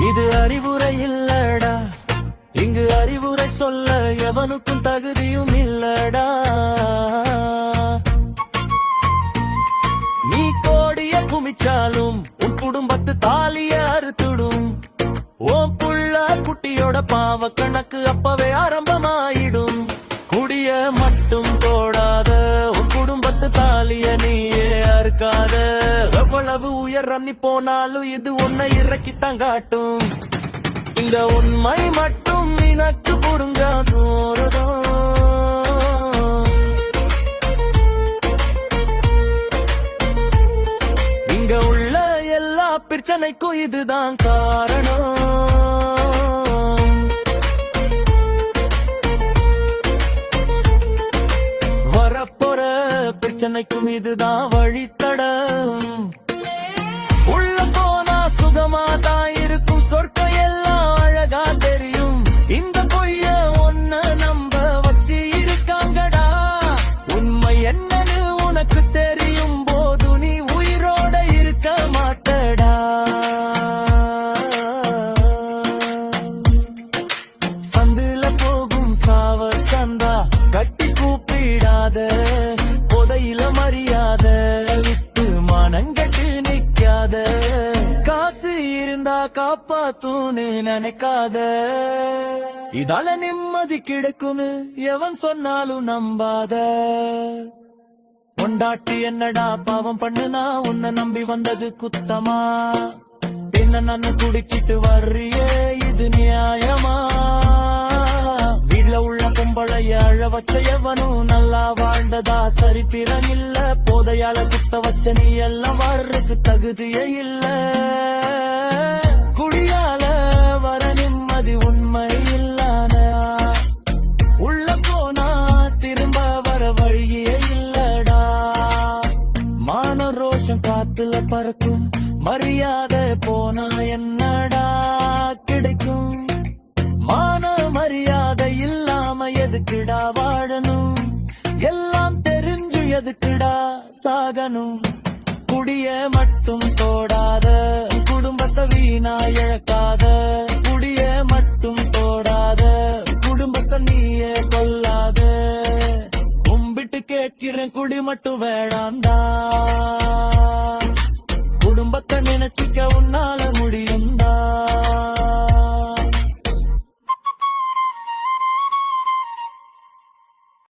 இது அறிவுரை இல்லடா, இங்கு அறிவுரை சொல்ல எவனுக்கும் தகுதியும் இல்லடா. நீ கோடிய குமிச்சாலும் உன் குடும்பத்து தாலிய அறுத்துடும். ஓம் புள்ள குட்டியோட பாவ கணக்கு அப்பவே ஆரம்பமாயிடும். குடிய மட்டும் தோடாத, உன் குடும்பத்து தாலிய நீயே அறுக்காத. எவ்வளவு உயரம் நீ போனாலும் இது உன்னை இறக்கித்தான் காட்டும். இந்த உண்மை மட்டும் எனக்கு புடுங்காதோரதோ. இங்க உள்ள எல்லா பிரச்சனைக்கும் இதுதான் காரணம். வரப்போற பிரச்சனைக்கும் இதுதான் வழித்தடம். உள்ள போனா சுகமா தான் இருக்கும், சொர்க்கம் எல்லாம் அழகா தெரியும். இந்த பொய்ய ஒன்ன நம்ப வச்சு இருக்காங்கடா. உண்மை என்னன்னு உனக்கு தெரியும் போது நீ உயிரோட இருக்க மாட்டடா. சந்துல போகும் சாவ சந்தா கட்டி கூப்பிடாத, புதையில மரியாத விட்டு மானங்கட்டு நிக்காத. காசு இருந்தா காப்பாத்தூன்னு நினைக்காத, இதால நிம்மதி கிடைக்கும்னு எவன் சொன்னாலும் நம்பாத. பொண்டாட்டி என்னடா பாவம் பண்ணுனா, உன்னை நம்பி வந்தது குத்தமா? என்ன நான் குடிச்சிட்டு வர்றியே, இது நியாயமா? வீட்ல உள்ள பொம்பளைய அழ வச்ச எவனும் நல்லா வாழ்ந்ததா சரித்திரம் இல்ல. போதையால குத்த வச்ச நீ எல்லாம் வர்றதுக்கு தகுதியே இல்ல. குடியால வர நிம்மதி உண்மை இல்லான, உள்ள போனா திரும்ப வர வழியே இல்லடா. மான ரோஷம் காத்துல பறக்கும், மரியாதை போனா என்னடா கிடைக்கும்? மான மரியாதை இல்லாம எதுக்குடா வாழணும்? எல்லாம் தெரிஞ்சு எதுக்குடா சாகணும்? குடிய மட்டும் தோடாத, குடும்பத்தை வீணா இழக்காத. குடிய மட்டும் தோடாத, குடும்பத்தை நீயே கொல்லாத. கும்பிட்டு கேட்கிறேன், குடி மட்டும் வேடாண்டா. குடும்பத்தை நினைச்சிக்க உன்னால முடியும்டா.